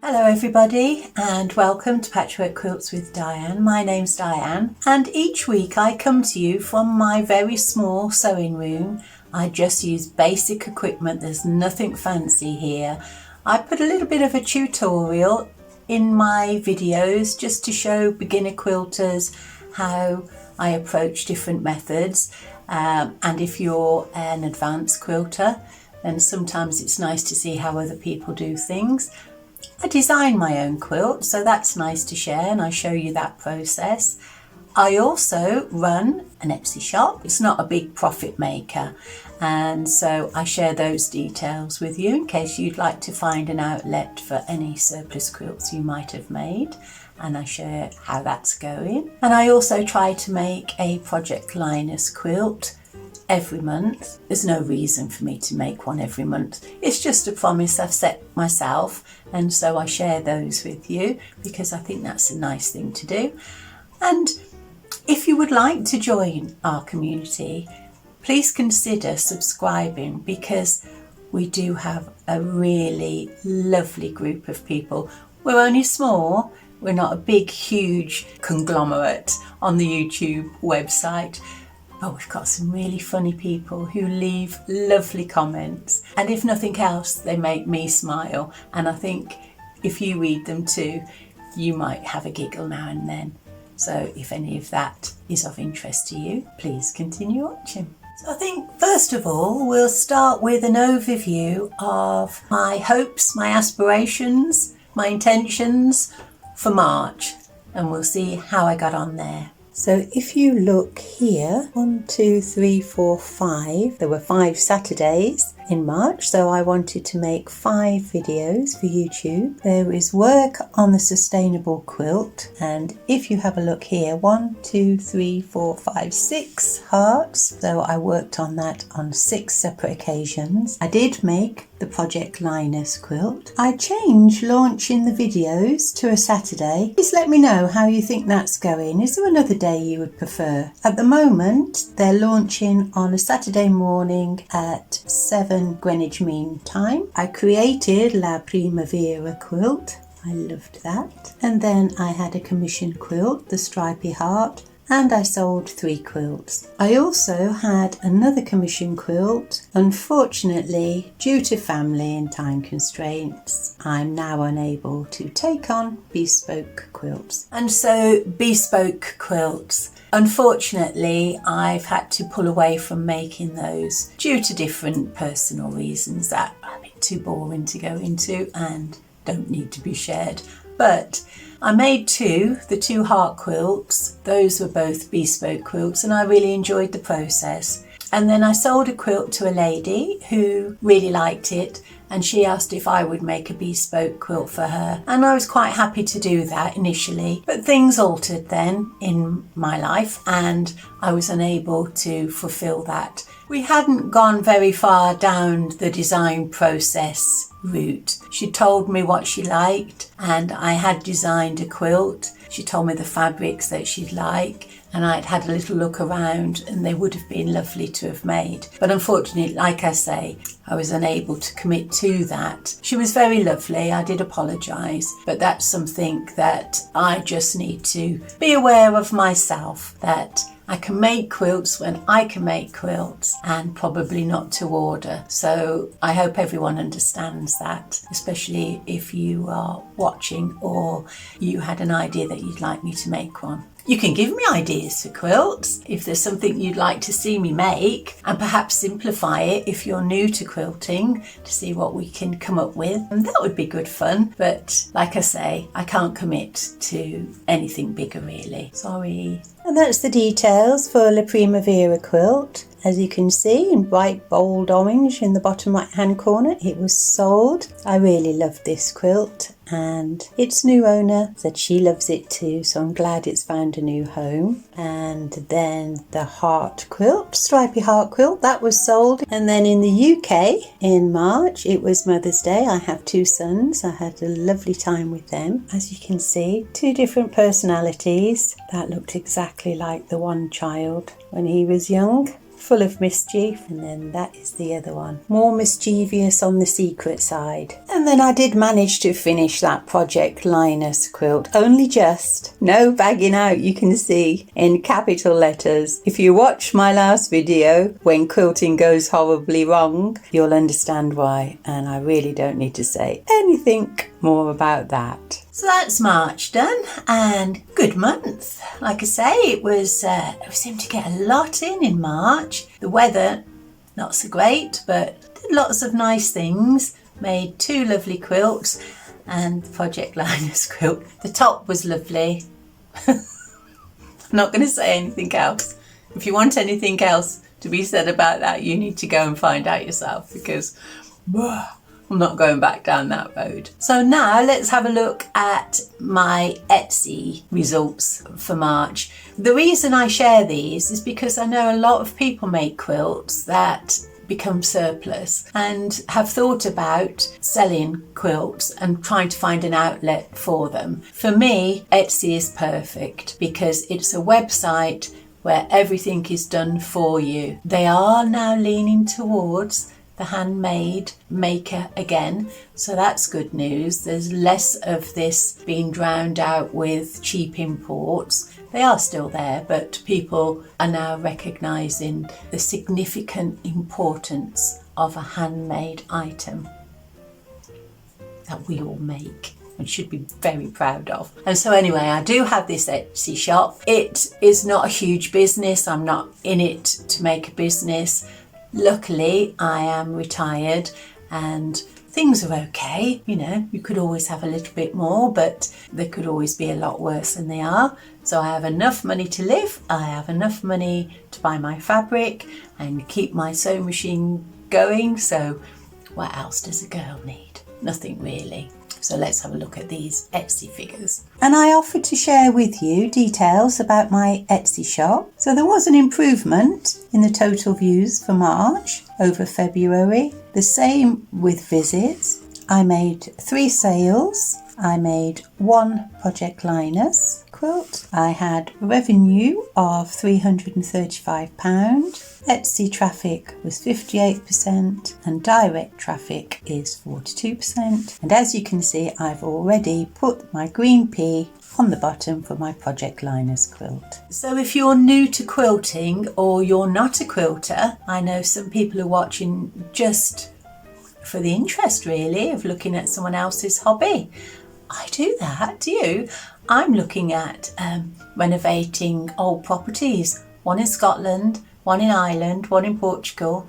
Hello everybody and welcome to Patchwork Quilts with Diane. My name's Diane and each week I come to you from my very small sewing room. I just use basic equipment, there's nothing fancy here. I put a little bit of a tutorial in my videos just to show beginner quilters how I approach different methods, and if you're an advanced quilter then sometimes it's nice to see how other people do things. I design my own quilt, so that's nice to share and I show you that process. I also run an Etsy shop. It's not a big profit maker, and so I share those details with you in case you'd like to find an outlet for any surplus quilts you might have made, and I share how that's going. And I also try to make a Project Linus quilt every month. There's no reason for me to make one every month. It's just a promise I've set myself, and so I share those with you because I think that's a nice thing to do. And if you would like to join our community, please consider subscribing because we do have a really lovely group of people. We're only small, we're not a big huge conglomerate on the YouTube website. But we've got some really funny people who leave lovely comments, and if nothing else they make me smile, and I think if you read them too you might have a giggle now and then. So if any of that is of interest to you, please continue watching. So I think first of all we'll start with an overview of my hopes, my aspirations, my intentions for March, and we'll see how I got on there. So if you look here, 1, 2, 3, 4, 5, there were 5 Saturdays in March, so I wanted to make 5 videos for YouTube. There is work on the sustainable quilt, and if you have a look here, 1, 2, 3, 4, 5, 6 hearts. So I worked on that on 6 separate occasions. I did make the Project Linus quilt. I changed launching the videos to a Saturday. Please let me know how you think that's going. Is there another day you would prefer? At the moment they're launching on a Saturday morning at 7 Greenwich Mean Time. I created La Primavera quilt. I loved that. And then I had a commission quilt, the Stripy Heart, and I sold 3 quilts. I also had another commission quilt. Unfortunately, due to family and time constraints, I'm now unable to take on bespoke quilts. And so bespoke quilts, unfortunately, I've had to pull away from making those due to different personal reasons that are a bit too boring to go into and don't need to be shared. But I made the 2 heart quilts. Those were both bespoke quilts and I really enjoyed the process. And then I sold a quilt to a lady who really liked it, and she asked if I would make a bespoke quilt for her. And I was quite happy to do that initially, but things altered then in my life and I was unable to fulfill that. We hadn't gone very far down the design process route. She told me what she liked and I had designed a quilt. She told me the fabrics that she'd like and I'd had a little look around and they would have been lovely to have made. But unfortunately, like I say, I was unable to commit to that. She was very lovely, I did apologise, but that's something that I just need to be aware of myself, that I can make quilts when I can make quilts and probably not to order. So I hope everyone understands that, especially if you are watching or you had an idea that you'd like me to make one. You can give me ideas for quilts if there's something you'd like to see me make, and perhaps simplify it if you're new to quilting to see what we can come up with, and that would be good fun. But like I say, I can't commit to anything bigger really. Sorry. And that's the details for La Primavera quilt. As you can see in bright bold orange in the bottom right hand corner, it was sold. I really love this quilt and its new owner said she loves it too, so I'm glad it's found a new home. And then the heart quilt, stripy heart quilt, that was sold. And then in the UK in March, it was Mother's Day. I have 2 sons. I had a lovely time with them. As you can see, 2 different personalities that looked exactly like the one child when he was young, full of mischief, and then that is the other one, more mischievous on the secret side. And And then I did manage to finish that project Linus quilt, only just. No bagging out, you can see in capital letters. If you watch my last video, when quilting goes horribly wrong, you'll understand why. And I really don't need to say anything more about that. So that's March done, and good month. Like I say, we seemed to get a lot in March. The weather, not so great, but did lots of nice things. Made 2 lovely quilts and the Project Linus quilt. The top was lovely. I'm not going to say anything else. If you want anything else to be said about that, you need to go and find out yourself, because I'm not going back down that road. So now let's have a look at my Etsy results for March. The reason I share these is because I know a lot of people make quilts that become surplus and have thought about selling quilts and trying to find an outlet for them. For me, Etsy is perfect because it's a website where everything is done for you. They are now leaning towards the handmade maker again, so that's good news. There's less of this being drowned out with cheap imports. They are still there, but people are now recognising the significant importance of a handmade item that we all make and should be very proud of. And so anyway, I do have this Etsy shop. It is not a huge business. I'm not in it to make a business. Luckily, I am retired and things are okay. You know, you could always have a little bit more, but they could always be a lot worse than they are. So I have enough money to live. I have enough money to buy my fabric and keep my sewing machine going. So what else does a girl need? Nothing really. So let's have a look at these Etsy figures. And I offered to share with you details about my Etsy shop. So there was an improvement in the total views for March over February. The same with visits. I made 3 sales. I made 1 Project Linus quilt. I had revenue of £335. Etsy traffic was 58% and direct traffic is 42%. And as you can see, I've already put my green pea on the bottom for my Project Linus quilt. So if you're new to quilting or you're not a quilter, I know some people are watching just for the interest really of looking at someone else's hobby. I do that, do you? I'm looking at renovating old properties, one in Scotland, one in Ireland, one in Portugal.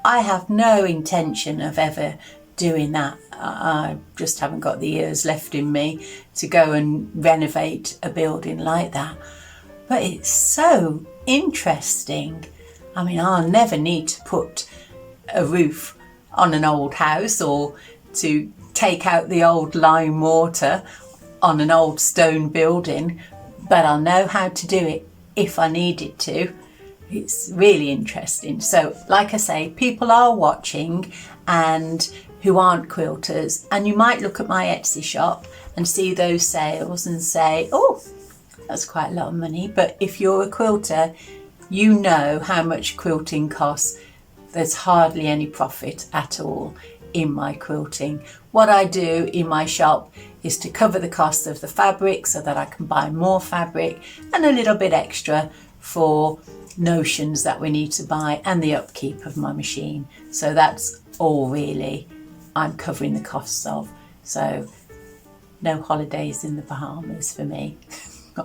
I have no intention of ever doing that. I just haven't got the years left in me to go and renovate a building like that. But it's so interesting. I mean, I'll never need to put a roof on an old house or to take out the old lime mortar on an old stone building, but I'll know how to do it if I needed to. It's really interesting. So like I say, people are watching and who aren't quilters, and you might look at my Etsy shop and see those sales and say, oh, that's quite a lot of money. But if you're a quilter, you know how much quilting costs. There's hardly any profit at all in my quilting. What I do in my shop is to cover the cost of the fabric so that I can buy more fabric and a little bit extra for notions that we need to buy and the upkeep of my machine. So that's all really I'm covering the costs of. So no holidays in the Bahamas for me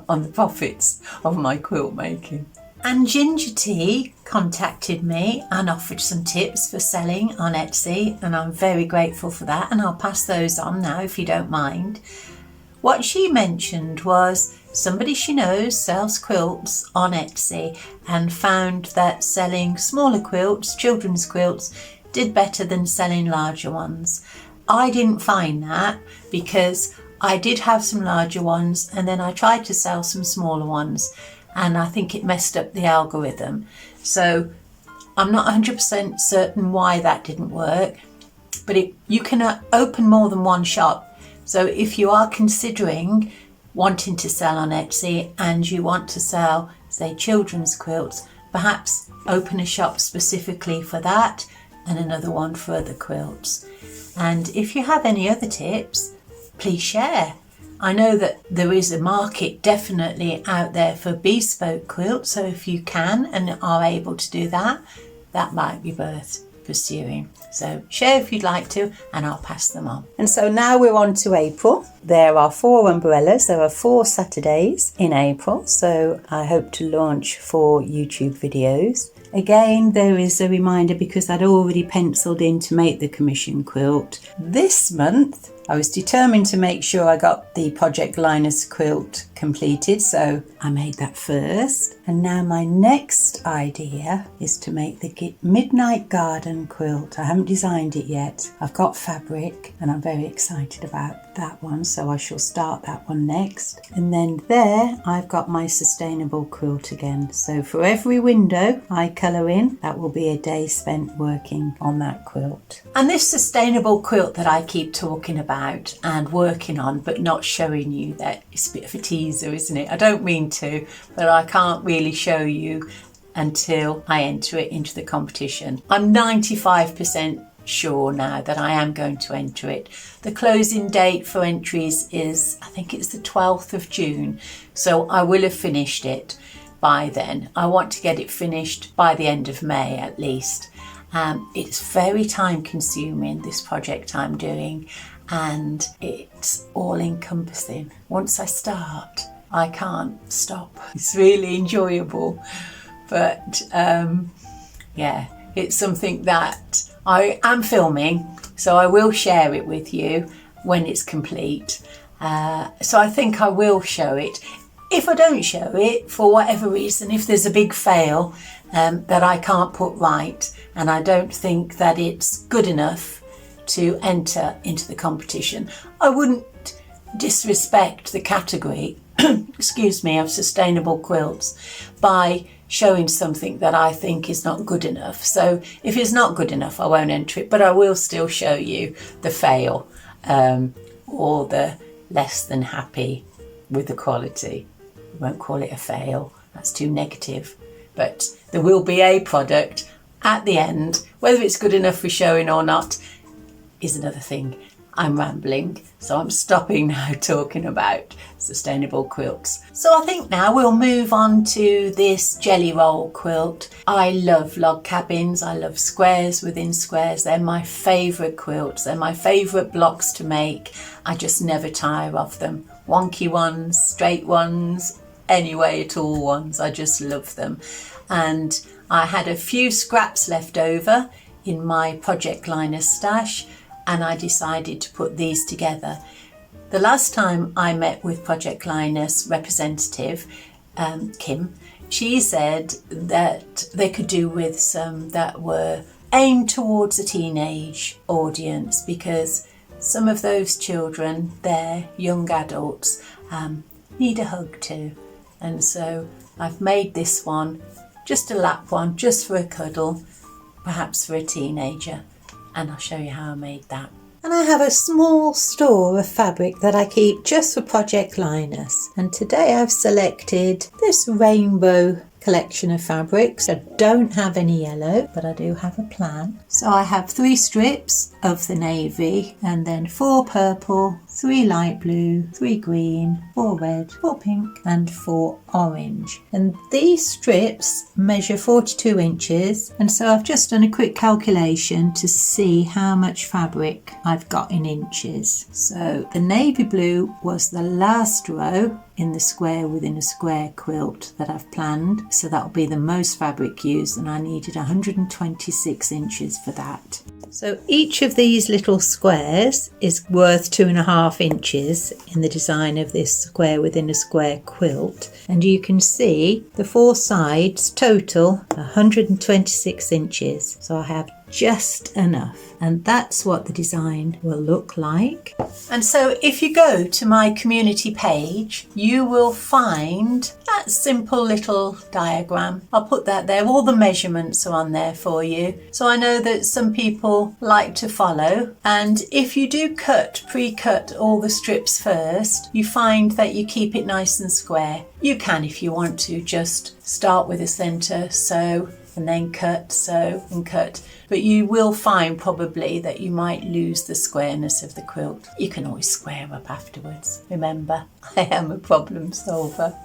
on the profits of my quilt making. And Ginger Tea contacted me and offered some tips for selling on Etsy, and I'm very grateful for that, and I'll pass those on now if you don't mind. What she mentioned was somebody she knows sells quilts on Etsy and found that selling smaller quilts, children's quilts, did better than selling larger ones. I didn't find that because I did have some larger ones and then I tried to sell some smaller ones, and I think it messed up the algorithm. So I'm not 100% certain why that didn't work, but you can open more than one shop. So if you are considering wanting to sell on Etsy and you want to sell, say, children's quilts, perhaps open a shop specifically for that. and another one for other quilts. And if you have any other tips, please share. I know that there is a market definitely out there for bespoke quilts, so if you can and are able to do that, that might be worth pursuing. So share if you'd like to, and I'll pass them on. And so now we're on to April. There are 4 umbrellas. There are 4 Saturdays in April, so I hope to launch 4 YouTube videos. Again, there is a reminder because I'd already penciled in to make the commission quilt. This month, I was determined to make sure I got the Project Linus quilt completed, so I made that first. And now my next idea is to make the Midnight Garden quilt. I haven't designed it yet. I've got fabric and I'm very excited about that one, so I shall start that one next. And then there I've got my sustainable quilt again. So for every window I colour in, that will be a day spent working on that quilt. And this sustainable quilt that I keep talking about and working on but not showing you, that it's a bit of a teaser, isn't it? I don't mean to, but I can't really show you until I enter it into the competition. I'm 95% sure now that I am going to enter it. The closing date for entries is, I think it's the 12th of June, so I will have finished it by then. I want to get it finished by the end of May at least. It's very time consuming, this project I'm doing, and it's all encompassing. Once I start, I can't stop. It's really enjoyable, but yeah, it's something that I am filming, so I will share it with you when it's complete. So I think I will show it. If I don't show it for whatever reason, if there's a big fail that I can't put right and I don't think that it's good enough to enter into the competition, I wouldn't disrespect the category excuse me, of sustainable quilts by showing something that I think is not good enough. So if it's not good enough, I won't enter it, but I will still show you the fail or the less than happy with the quality. I won't call it a fail, that's too negative, but there will be a product at the end. Whether it's good enough for showing or not is another thing. I'm rambling, so I'm stopping now talking about sustainable quilts. So I think now we'll move on to this jelly roll quilt. I love log cabins, I love squares within squares. They're my favourite quilts, they're my favourite blocks to make. I just never tire of them. Wonky ones, straight ones, any way at all ones, I just love them. And I had a few scraps left over in my Project Linus stash, and I decided to put these together. The last time I met with Project Linus representative, Kim, she said that they could do with some that were aimed towards a teenage audience, because some of those children, they're young adults, need a hug too. And so I've made this one, just a lap one, just for a cuddle, perhaps for a teenager. And I'll show you how I made that. And I have a small store of fabric that I keep just for Project Linus. And today I've selected this rainbow collection of fabrics. I don't have any yellow, but I do have a plan. So I have 3 strips of the navy, and then 4 purple, 3 light blue, 3 green, 4 red, 4 pink and 4 orange. And these strips measure 42 inches, and so I've just done a quick calculation to see how much fabric I've got in inches. So the navy blue was the last row in the square within a square quilt that I've planned, so that'll be the most fabric used, and I needed 126 inches for that. So each of these little squares is worth 2.5 inches in the design of this square within a square quilt, and you can see the 4 sides total 126 inches, so I have just enough, and that's what the design will look like. And so if you go to my community page, you will find that simple little diagram. I'll put that there, all the measurements are on there for you, so I know that some people like to follow. And if you do pre-cut all the strips first, you find that you keep it nice and square. You can, if you want to, just start with a centre, sew, and then cut, sew and cut. but you will find probably that you might lose the squareness of the quilt. You can always square up afterwards. Remember, I am a problem solver.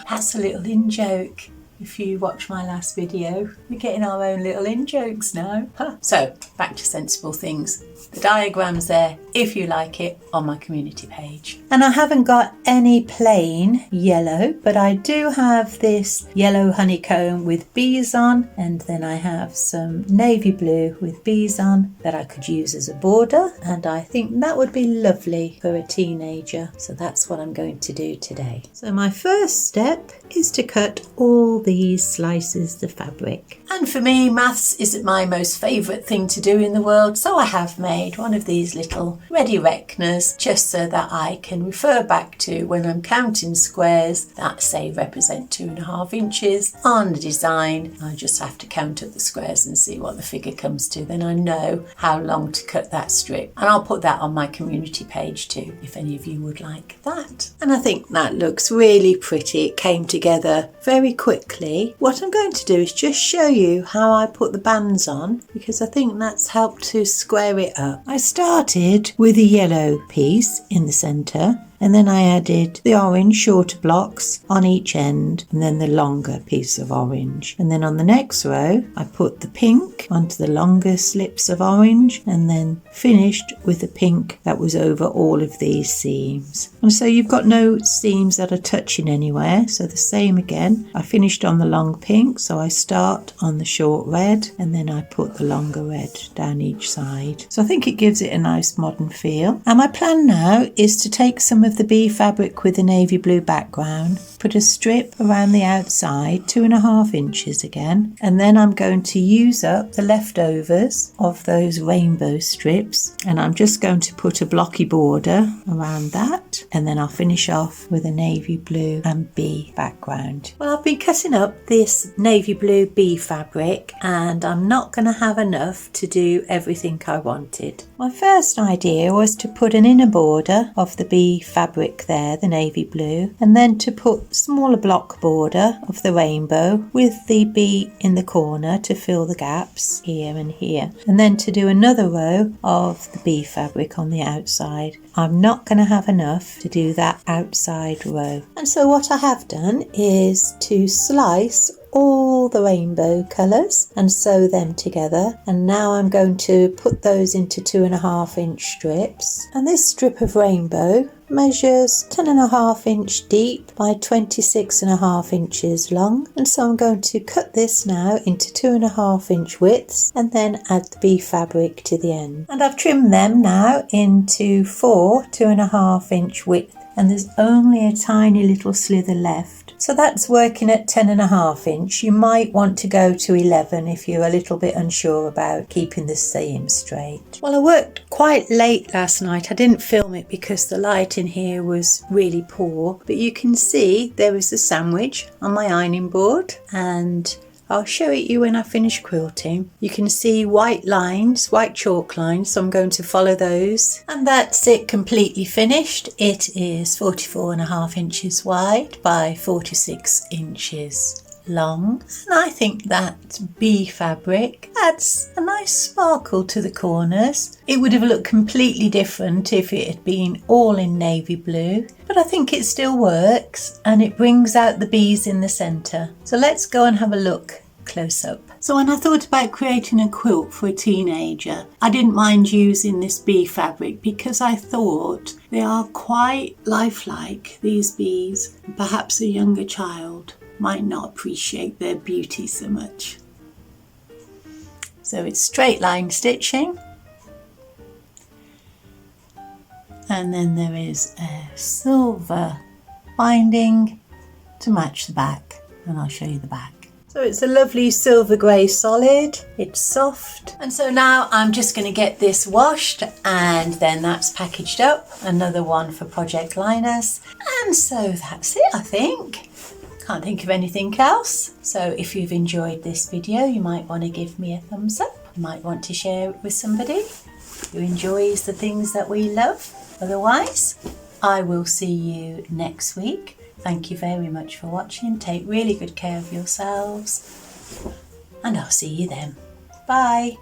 That's a little in-joke. If you watch my last video, we're getting our own little in-jokes now. So, back to sensible things. The diagram's there, if you like it, on my community page. And I haven't got any plain yellow, but I do have this yellow honeycomb with bees on, and then I have some navy blue with bees on that I could use as a border, and I think that would be lovely for a teenager. So that's what I'm going to do today. So my first step is to cut all these slices of fabric. And for me, maths isn't my most favourite thing to do in the world, so I have made one of these little ready reckoners just so that I can refer back to when I'm counting squares that say represent 2.5 inches on the design. I just have to count up the squares and see what the figure comes to. Then I know how long to cut that strip, and I'll put that on my community page too if any of you would like that. And I think that looks really pretty. It came together very quickly. What I'm going to do is just show you how I put the bands on, because I think that's helped to square it up. I started with a yellow piece in the centre, and then I added the orange shorter blocks on each end, and then the longer piece of orange. And then on the next row, I put the pink onto the longer slips of orange, and then finished with the pink that was over all of these seams. And so you've got no seams that are touching anywhere. So the same again. I finished on the long pink, so I start on the short red, and then I put the longer red down each side. So I think it gives it a nice modern feel. And my plan now is to take some of the bee fabric with the navy blue background, put a strip around the outside, 2.5 inches again, and then I'm going to use up the leftovers of those rainbow strips, and I'm just going to put a blocky border around that, and then I'll finish off with a navy blue and bee background. Well, I've been cutting up this navy blue bee fabric, and I'm not going to have enough to do everything I wanted. My first idea was to put an inner border of the bee fabric there, the navy blue, and then to put smaller block border of the rainbow with the bee in the corner to fill the gaps here and here, and then to do another row of the bee fabric on the outside. I'm not going to have enough to do that outside row, and so what I have done is to slice all the rainbow colours and sew them together, and now I'm going to put those into 2.5 inch strips, and this strip of rainbow measures 10.5 inch deep by 26.5 inches long, and so I'm going to cut this now into 2.5 inch widths and then add the bee fabric to the end. And I've trimmed them now into 4 2.5 inch width, and there's only a tiny little slither left. So that's working at 10.5 inch. You might want to go to 11 if you're a little bit unsure about keeping the seam straight. Well, I worked quite late last night. I didn't film it because the light in here was really poor, but you can see there is a sandwich on my ironing board, and I'll show it you when I finish quilting. You can see white lines, white chalk lines, so I'm going to follow those. And that's it, completely finished. It is 44.5 inches wide by 46 inches long, and I think that bee fabric adds a nice sparkle to the corners. It would have looked completely different if it had been all in navy blue, but I think it still works, and it brings out the bees in the centre. So let's go and have a look close up. So when I thought about creating a quilt for a teenager, I didn't mind using this bee fabric because I thought they are quite lifelike, these bees. Perhaps a younger child might not appreciate their beauty so much. So it's straight line stitching, and then there is a silver binding to match the back, and I'll show you the back. So it's a lovely silver grey solid, it's soft, and so now I'm just going to get this washed, and then that's packaged up, another one for Project Linus, and so that's it, I think. Can't think of anything else. So if you've enjoyed this video, you might want to give me a thumbs up. You might want to share it with somebody who enjoys the things that we love. Otherwise, I will see you next week. Thank you very much for watching. Take really good care of yourselves, and I'll see you then. Bye.